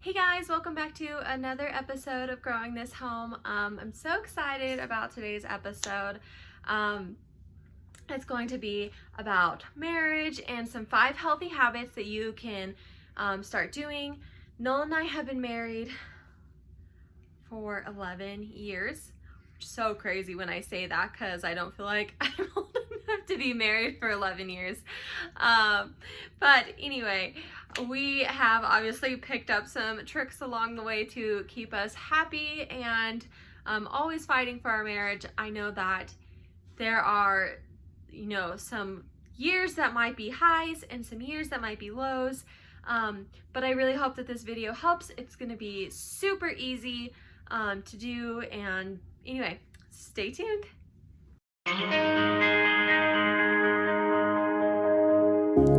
Hey guys, welcome back to another episode of Growing This Home. I'm so excited about today's episode. It's going to be about marriage and some 5 healthy habits that you can start doing. Noel and I have been married for 11 years. So crazy when I say that because I don't feel like I'm old enough to be married for 11 years. But anyway, we have obviously picked up some tricks along the way to keep us happy and always fighting for our marriage. I know that there are, some years that might be highs and some years that might be lows. But I really hope that this video helps. It's going to be super easy to do. And anyway, stay tuned.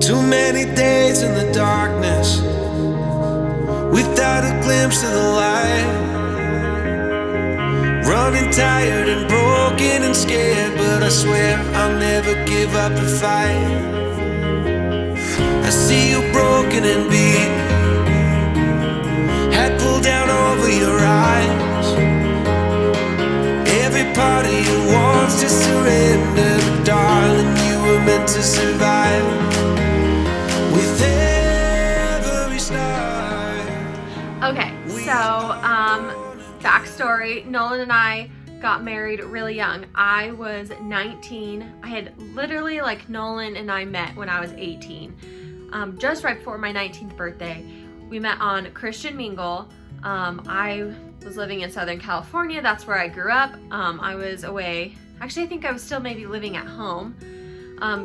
Too many days in the darkness without a glimpse of the light. Running tired and broken and scared, but I swear I'll never give up the fight. I see you broken and beat, head pulled down over your eyes. Every part of you wants to surrender, but darling, you were meant to survive. With every start. Okay, so backstory, Nolan and I got married really young. I was 19. I had literally, Nolan and I met when I was 18. Just right before my 19th birthday. We met on Christian Mingle. I was living in Southern California. That's where I grew up. I was away. Actually, I think I was still maybe living at home.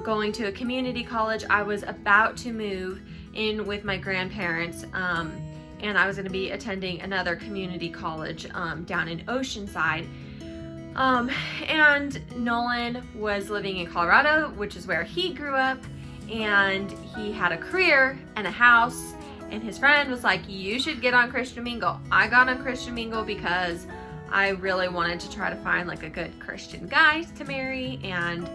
Going to a community college. I was about to move in with my grandparents, and I was going to be attending another community college down in Oceanside. And Nolan was living in Colorado, which is where he grew up, and he had a career and a house, and his friend was like, you should get on Christian Mingle. I got on Christian Mingle because I really wanted to try to find a good Christian guy to marry, and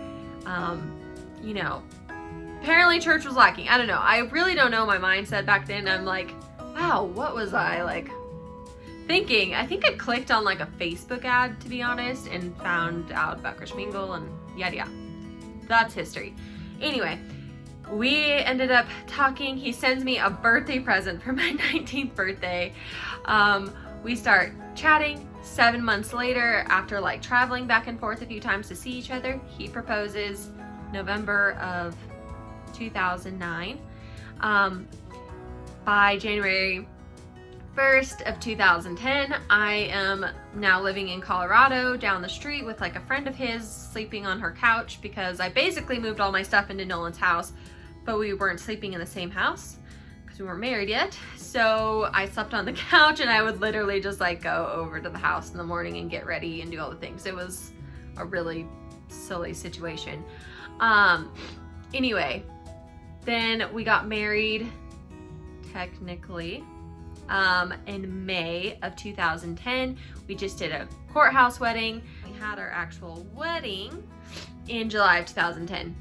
apparently church was lacking. I don't know. I really don't know my mindset back then. I'm like, wow, what was I thinking? I think I clicked on a Facebook ad, to be honest, and found out about Christian Mingle and yada yada. That's history. Anyway, we ended up talking. He sends me a birthday present for my 19th birthday. We start chatting. 7 months later, after traveling back and forth a few times to see each other, he proposes November of 2009. By January 1st of 2010, I am now living in Colorado down the street with a friend of his, sleeping on her couch because I basically moved all my stuff into Nolan's house, but we weren't sleeping in the same house because we weren't married yet. So I slept on the couch, and I would literally just go over to the house in the morning and get ready and do all the things. It was a really silly situation. Anyway, then we got married technically in May of 2010. We just did a courthouse wedding. We had our actual wedding in July of 2010.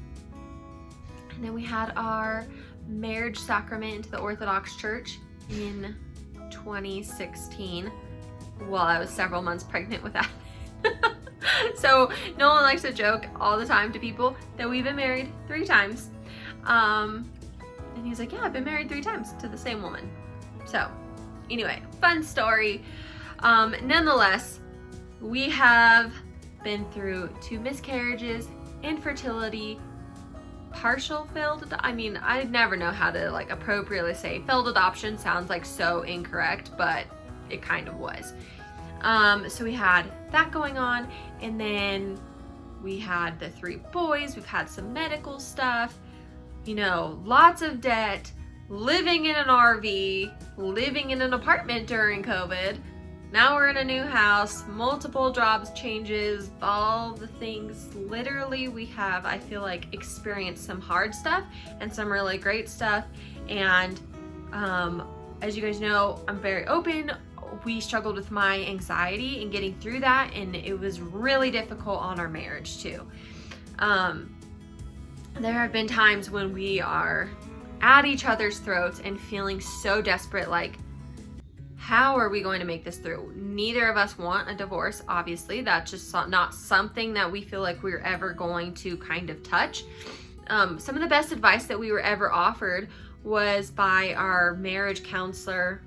And then we had our marriage sacrament into the Orthodox Church in 2016 while I was several months pregnant with that. So Nolan likes to joke all the time to people that we've been married 3 times. And he's like, yeah, I've been married 3 times to the same woman. So anyway, fun story. Nonetheless, we have been through 2 miscarriages, infertility, partial failed. I never know how to appropriately say failed adoption. Sounds so incorrect, but it kind of was. So we had that going on, and then we had the 3 boys. We've had some medical stuff, lots of debt, living in an RV, living in an apartment during COVID. Now we're in a new house, multiple jobs changes, all the things. Literally, we have, I feel experienced some hard stuff and some really great stuff. And as you guys know, I'm very open. We struggled with my anxiety and getting through that, and it was really difficult on our marriage too. There have been times when we are at each other's throats and feeling so desperate, how are we going to make this through? Neither of us want a divorce, obviously. That's just not something that we feel like we're ever going to kind of touch. Some of the best advice that we were ever offered was by our marriage counselor.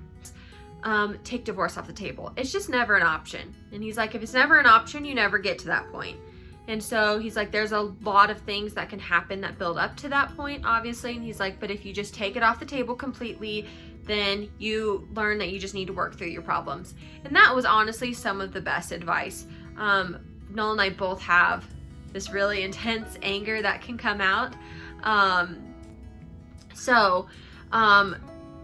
Take divorce off the table. It's just never an option. And he's like, if it's never an option, you never get to that point. And so he's like, there's a lot of things that can happen that build up to that point, obviously. And he's like, but if you just take it off the table completely, then you learn that you just need to work through your problems. And that was honestly some of the best advice. Noel and I both have this really intense anger that can come out.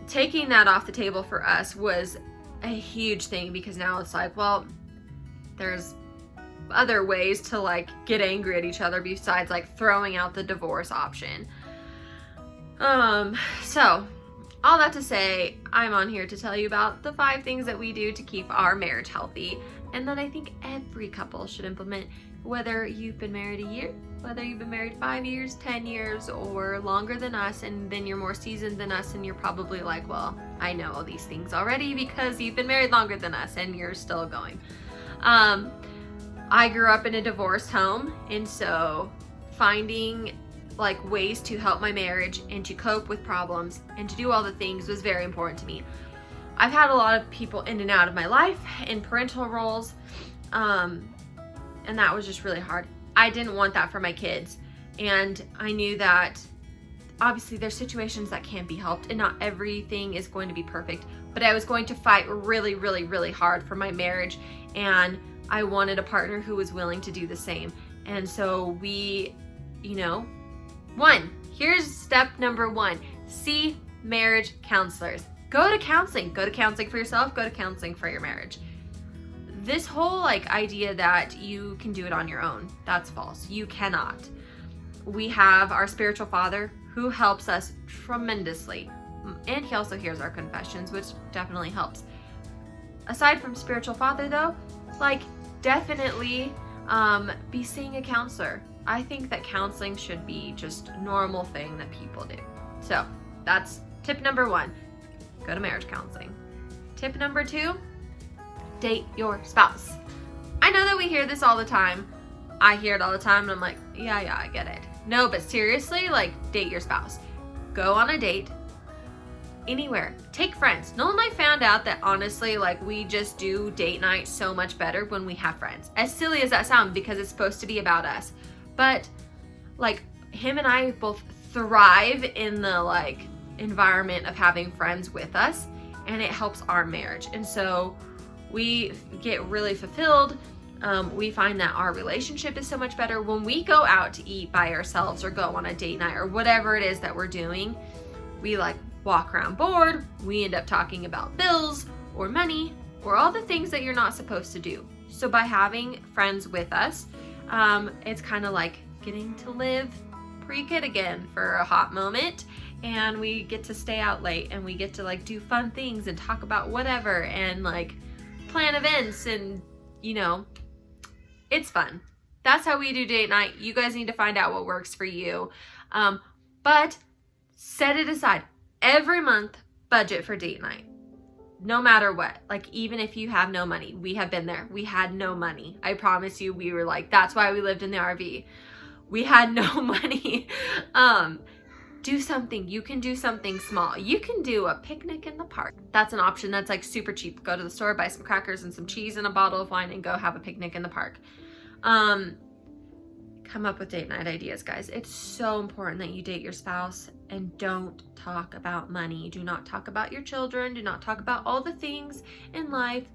Taking that off the table for us was a huge thing, because now it's like, well, there's other ways to like get angry at each other besides like throwing out the divorce option. So all that to say, I'm on here to tell you about the 5 things that we do to keep our marriage healthy, and that I think every couple should implement, whether you've been married a year, whether you've been married 5 years, 10 years, or longer than us, and then you're more seasoned than us, and you're probably like, well, I know all these things already because you've been married longer than us and you're still going. I grew up in a divorced home, and so finding like ways to help my marriage and to cope with problems and to do all the things was very important to me. I've had a lot of people in and out of my life in parental roles, and that was just really hard. I didn't want that for my kids, and I knew that obviously there's situations that can't be helped and not everything is going to be perfect, but I was going to fight really, really, really hard for my marriage, and I wanted a partner who was willing to do the same. And so we, here's step number 1, see marriage counselors. Go to counseling for yourself, go to counseling for your marriage. This whole idea that you can do it on your own, that's false. You cannot. We have our spiritual father who helps us tremendously, and he also hears our confessions, which definitely helps. Aside from spiritual father though, definitely be seeing a counselor. I think that counseling should be just a normal thing that people do. So that's tip number 1, go to marriage counseling. Tip number 2, date your spouse. I know that we hear this all the time. I hear it all the time and I'm like, yeah, I get it. No, but seriously, date your spouse. Go on a date anywhere. Take friends. Noel and I found out that honestly, we just do date night so much better when we have friends. As silly as that sounds, because it's supposed to be about us. But him and I both thrive in the environment of having friends with us, and it helps our marriage. And so we get really fulfilled. We find that our relationship is so much better when we go out to eat by ourselves or go on a date night or whatever it is that we're doing. We walk around bored. We end up talking about bills or money or all the things that you're not supposed to do. So by having friends with us, it's kind of like getting to live pre-kid again for a hot moment, and we get to stay out late and we get to do fun things and talk about whatever and plan events, and it's fun. That's how we do date night. You guys need to find out what works for you, but set it aside every month. Budget for date night, no matter what. Even if you have no money, we have been there. We had no money. I promise you, we were that's why we lived in the RV. We had no money. Do something. You can do something small. You can do a picnic in the park. That's an option that's super cheap. Go to the store, buy some crackers and some cheese and a bottle of wine and go have a picnic in the park. Come up with date night ideas, guys. It's so important that you date your spouse and don't talk about money. Do not talk about your children. Do not talk about all the things in life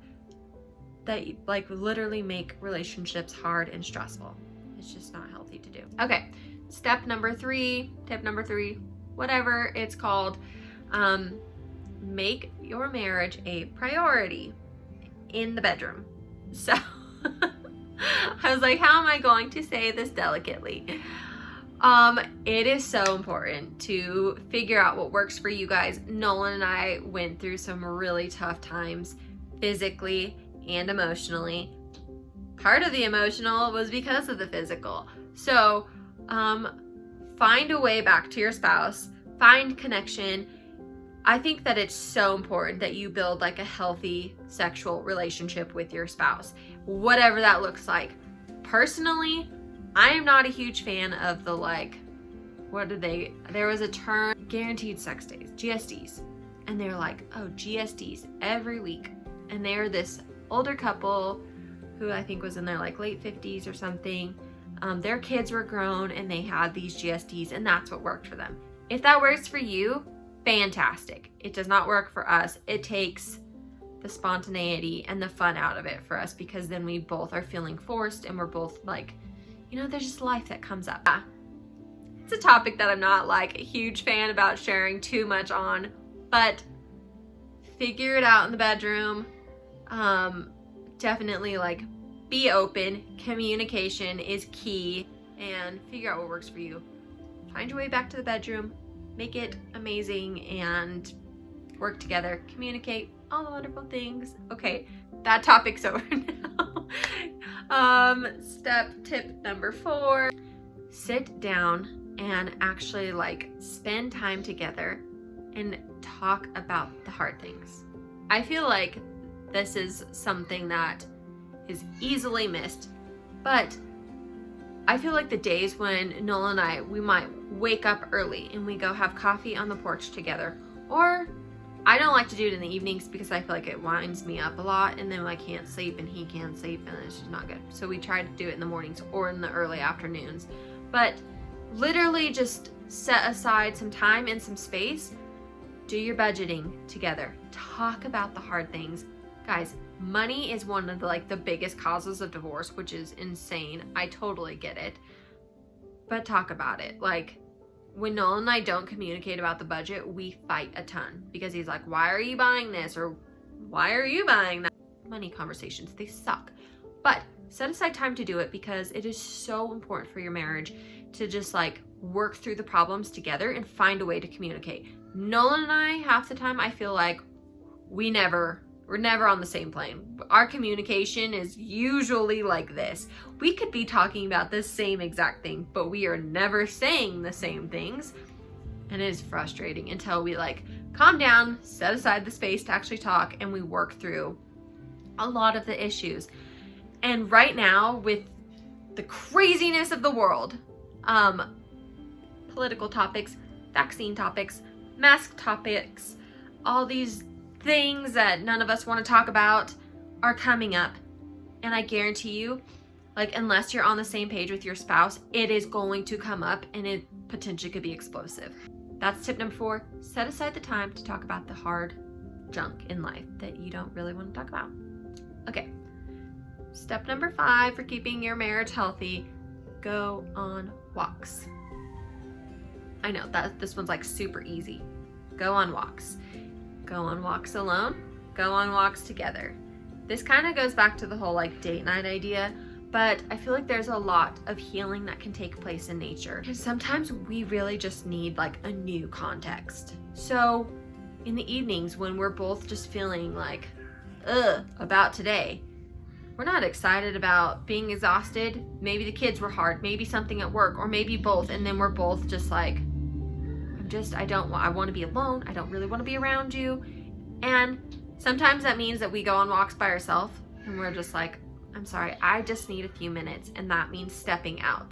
that literally make relationships hard and stressful. It's just not healthy to do. Okay. Tip number 3, whatever it's called, make your marriage a priority in the bedroom. So I was like, how am I going to say this delicately? It is so important to figure out what works for you guys. Nolan and I went through some really tough times physically and emotionally. Part of the emotional was because of the physical. So find a way back to your spouse, find connection. I think that it's so important that you build like a healthy sexual relationship with your spouse, whatever that looks like. Personally, I am not a huge fan of the like, there was a term, guaranteed sex days, GSDs. And they're like, oh, GSDs every week. And they're this older couple who I think was in their like late 50s or something. Their kids were grown and they had these GSDs and that's what worked for them. If that works for you, fantastic. It does not work for us. It takes the spontaneity and the fun out of it for us because then we both are feeling forced and we're both like, you know, there's just life that comes up. It's a topic that I'm not like a huge fan about sharing too much on, but figure it out in the bedroom. Definitely like be open. Communication is key and figure out what works for you. Find your way back to the bedroom, make it amazing and work together, communicate, all the wonderful things. Okay, that topic's over now. Tip number 4, sit down and actually like spend time together and talk about the hard things. I feel like this is something that is easily missed, but I feel like the days when Noel and I, we might wake up early and we go have coffee on the porch together, or I don't like to do it in the evenings because I feel like it winds me up a lot and then I can't sleep and he can't sleep and it's just not good. So we try to do it in the mornings or in the early afternoons. But literally just set aside some time and some space, do your budgeting together, talk about the hard things. Guys, money is one of the biggest causes of divorce, which is insane. I totally get it. But talk about it. Like, when Noel and I don't communicate about the budget, we fight a ton because he's like, why are you buying this? Or why are you buying that? Money conversations, they suck. But set aside time to do it because it is so important for your marriage to just like work through the problems together and find a way to communicate. Nolan and I, half the time, I feel like we're never on the same plane. Our communication is usually like this. We could be talking about the same exact thing, but we are never saying the same things. And it is frustrating until we like calm down, set aside the space to actually talk, and we work through a lot of the issues. And right now, with the craziness of the world, political topics, vaccine topics, mask topics, all these things that none of us want to talk about are coming up. And I guarantee you, like, unless you're on the same page with your spouse, it is going to come up and it potentially could be explosive. That's tip number 4. Set aside the time to talk about the hard junk in life that you don't really want to talk about. Okay. Step number 5 for keeping your marriage healthy, go on walks. I know that this one's like super easy. Go on walks. Go on walks alone, go on walks together. This kind of goes back to the whole like date night idea, but I feel like there's a lot of healing that can take place in nature. And sometimes we really just need like a new context. So in the evenings when we're both just feeling like, about today, we're not excited about being exhausted. Maybe the kids were hard, maybe something at work, or maybe both. And then we're both just like, I want to be alone. I don't really want to be around you. And sometimes that means that we go on walks by ourselves and we're just like, I'm sorry, I just need a few minutes. And that means stepping out.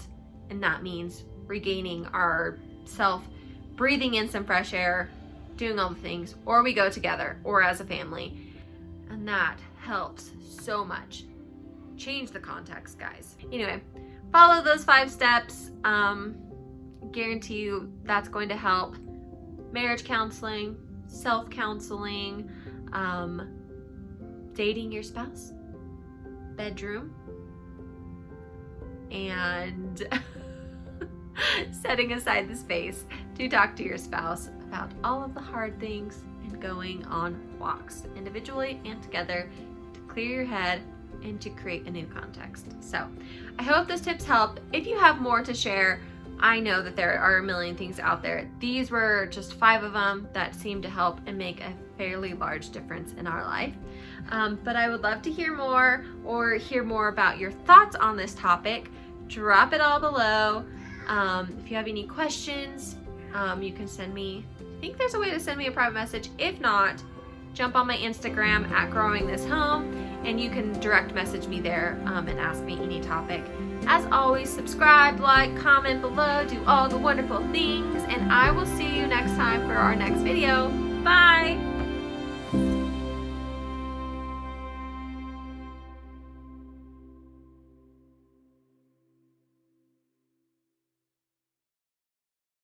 And that means regaining our self, breathing in some fresh air, doing all the things, or we go together or as a family. And that helps so much. Change the context, guys. Anyway, follow those 5 steps. Guarantee you that's going to help. Marriage counseling, self-counseling, dating your spouse, bedroom, and setting aside the space to talk to your spouse about all of the hard things and going on walks individually and together to clear your head and to create a new context. So I hope those tips help. If you have more to share, I know that there are a million things out there. These were just 5 of them that seem to help and make a fairly large difference in our life. But I would love to hear more or hear more about your thoughts on this topic. Drop it all below. If you have any questions, you can send me think there's a way to send me a private message. If not, jump on my Instagram at Growing This Home, and you can direct message me there and ask me any topic. As always, subscribe, like, comment below, do all the wonderful things, and I will see you next time for our next video. Bye!